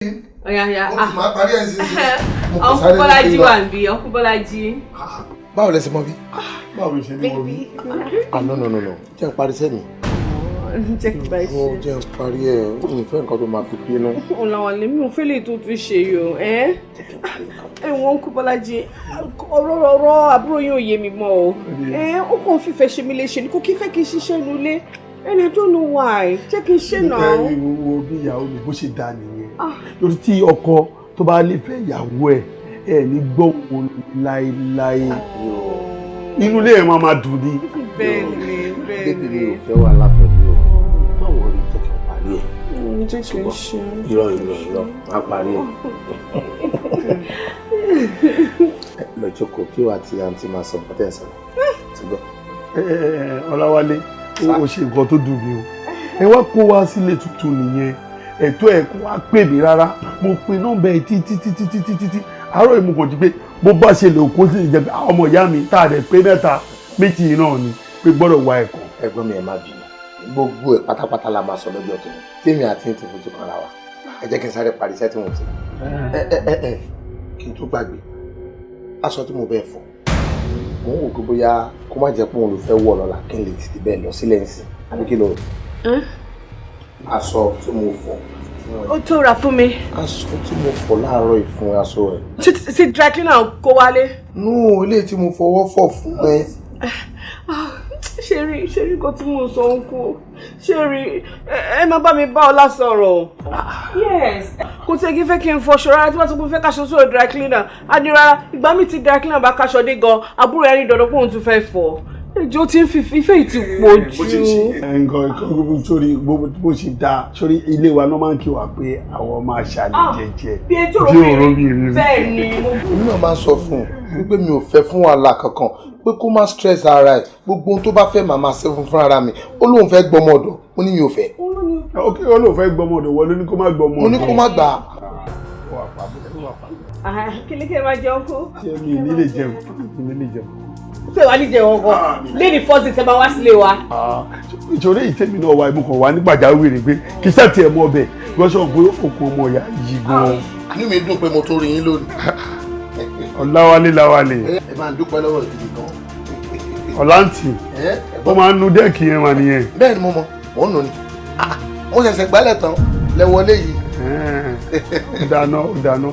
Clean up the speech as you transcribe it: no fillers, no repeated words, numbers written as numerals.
Yeah. Uncle Bolaji wà níbí, Uncle Bolaji. Báwo lẹ ṣe mọ̀ bí? Báwo ṣe ní mọ̀ bí? No. Jẹ́ n parí sẹ́mi. Jẹ́ kí báyìí ṣe. Jẹ́ n parí ẹ̀, mi fẹ́ nǹkan tó máa fi bínú. Ọ̀làwọ̀lẹ̀ mi ò fẹ́ lè tó tún ṣe yìí o. Ẹ̀wọ̀n Uncle Bolaji, ọ̀rọ̀ àbúrò yín ò yé mi mọ́ o. Ó kàn fífẹ́ ṣe mí léṣe ni kò kí fẹ́ kí n ṣiṣẹ́ inú ilé. And I don't know why. Jẹ́ kí n ṣe náà. Nípa ìwò bí ìyàwó mi bó ṣe dá nìyẹn. Lórí tí ọkọ tó bá lè fẹ́ ìyàwó ẹ̀ ní gbọ́ wọn láéláé. Inú ilé ẹ̀ máa dùn ní. Bẹ́ẹ̀ni. Bébí ò fẹ́ wà lápẹ̀lú o. Báwo rí jẹ́ kí n parí ẹ̀? Jẹ́ kí n ṣe. Irọ́, má parí ẹ̀. Lọ jókòó kí wàá ti àǹtí máa sọ nǹkan tẹ̀ ń sọ̀rọ̀. Ti gbọ́. Ọláwálé, ó ṣe nǹkan tó dùn mí o. Ẹ wá kó wá sílé tuntun nìyẹn. Ẹ̀tọ́ ẹ̀ kó wá pè mí rárá. Mo pe nọ́mbà ẹ̀ títí. Àárọ̀ ìmú kò jí pé bó bá ṣe lè kó sí ìjẹ̀bi ọmọ ìyá mi tá a dẹ̀ pé mẹ́ta méjì náà ni pé gbọ́dọ̀ wá ẹ̀kọ́. Ẹ̀gbọ́n mi ẹ má bínú. Gbogbo ẹ̀ pátápátá la máa sọ lọ́jọ́ tó ní. Tèmi àti ti fojú kan ra wa. Ẹ jẹ́ kí n sáré parí iṣẹ́ tí mo ti. Kí n tó gbàgbé. Aṣọ tí mo bẹ́ẹ̀ fọ̀. Mo ń wò pé bóyá kó má jẹ́ pé òun ló fẹ́ wọ̀ lọ́la kí n lè tètè bẹ́ẹ̀ lọ sílẹ̀ ńsìn. Àbí kí ló rò? Aṣọ tí mo fọ̀. Ó tó rà fún mi. Aṣọ tí mo fọ̀ láàárọ̀ ìfún aṣọ ẹ̀. Ṣé dry cleaner kó wálé? No, ilé tí mo fọwọ́ fọ̀ fún ẹ. Ṣé rí nǹkan tí mo sọ ń kú? Ṣé rí ẹ má bá mi bá Ọlá sọ̀rọ̀? Yes. Kò tẹ́ kí fẹ́ kí n fọṣọ rárá tí wọ́n ti kún fẹ́ kaṣọ sórí dry cleaner. A ní rárá ìgbà mi ti dry cleaner bá kaṣọ dé gan àbúrò ẹni dandan pé òun tún fẹ́ fọ̀. Ẹjọ́ tí ń fi ìfẹ́ ìtì pọ̀ jù. Nǹkan sórí bó ṣe dáa sórí ilé wa náà máa ń kí wa pé àwọn máa ṣàlẹ̀ jẹ́jẹ́. Bí ètò òbí bẹ́ẹ̀ ni. Èmi náà máa ń sọ fún un wípé mi ò fẹ́ fún wàhálà kankan pé kó má stress ara ẹ̀ gbogbo ohun tó bá fẹ́ màmá ṣe fún ara mi ó lóun fẹ́ gbọmọ ọ̀dọ̀ ó ní mi ò fẹ́. Ok, ó lóun fẹ́ gbọmọ ọ̀dọ̀ wọlé ní kó má gbọmọ ọ̀dọ̀. Mo ní kó má gbà á. Kí ni kí ẹ máa jẹun kó? Ṣé mi nílé jẹun? Ṣé wàá ní jẹun ọkọ? Lady Fọ́sì tẹ máa wá sílé wa. Ìṣòro ìtẹ́mi náà wà ìmúkan wà ní pàjáwìrì pé kì í ṣàtì ẹ̀ mọ́ ọbẹ̀ gbọ́sọ̀ pé òkun ọmọ ìyá yìí gan-an. Inú mi dùn pé mo tó rí yín lónìí. Ọláwálé. Ẹ máa ń dúpẹ́ lọ́wọ́ ìdílé gan. Ọ̀láǹtì ó máa ń nu dẹ́ẹ̀kì yẹn wà nìyẹn. Bẹ́ẹ̀ ni mo mọ̀ mò ń nù ni. Mo ṣẹ̀ṣẹ̀ gbálẹ̀ tán lẹ wọlé yìí. Ó dáná.